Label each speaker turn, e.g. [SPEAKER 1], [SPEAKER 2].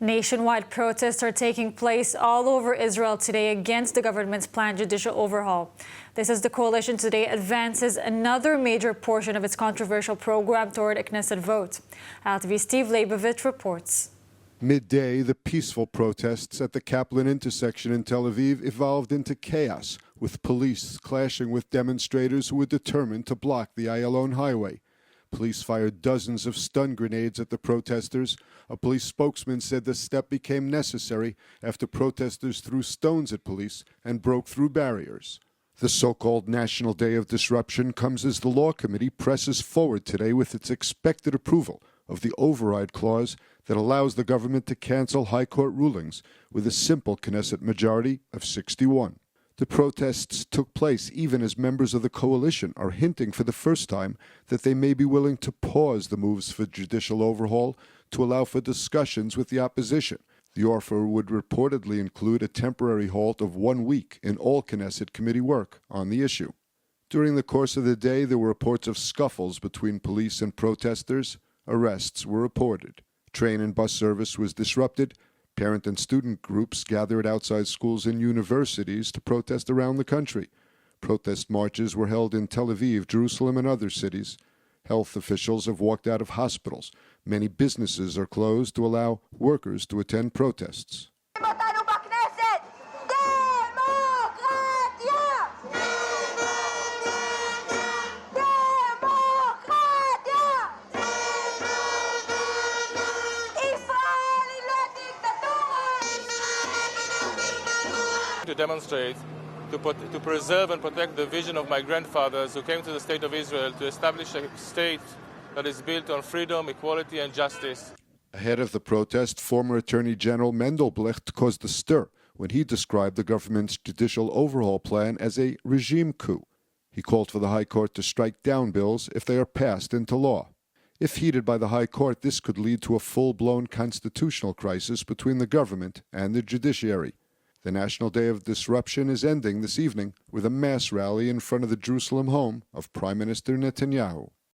[SPEAKER 1] Nationwide protests are taking place all over Israel today against the government's planned judicial overhaul. This as the coalition today advances another major portion of its controversial program toward a Knesset vote. ILTV Steve Leibovitz reports.
[SPEAKER 2] Midday, the peaceful protests at the Kaplan intersection in Tel Aviv evolved into chaos, with police clashing with demonstrators who were determined to block the Ayalon highway. Police fired dozens of stun grenades at the protesters. A police spokesman said the step became necessary after protesters threw stones at police and broke through barriers. The so-called National Day of Disruption comes as the Law Committee presses forward today with its expected approval of the override clause that allows the government to cancel high court rulings with a simple Knesset majority of 61. The protests took place even as members of the coalition are hinting for the first time that they may be willing to pause the moves for judicial overhaul to allow for discussions with the opposition. The offer would reportedly include a temporary halt of 1 week in all Knesset committee work on the issue. During the course of the day, there were reports of scuffles between police and protesters. Arrests were reported. Train and bus service was disrupted. Parent and student groups gathered outside schools and universities to protest around the country. Protest marches were held in Tel Aviv, Jerusalem, and other cities. Health officials have walked out of hospitals. Many businesses are closed to allow workers to attend protests.
[SPEAKER 3] To demonstrate, to preserve and protect the vision of my grandfathers who came to the state of Israel to establish a state that is built on freedom, equality, and justice.
[SPEAKER 2] Ahead of the protest, former Attorney General Mendelblit caused a stir when he described the government's judicial overhaul plan as a regime coup. He called for the High Court to strike down bills if they are passed into law. If heeded by the High Court, this could lead to a full-blown constitutional crisis between the government and the judiciary. The National Day of Disruption is ending this evening with a mass rally in front of the Jerusalem home of Prime Minister Netanyahu.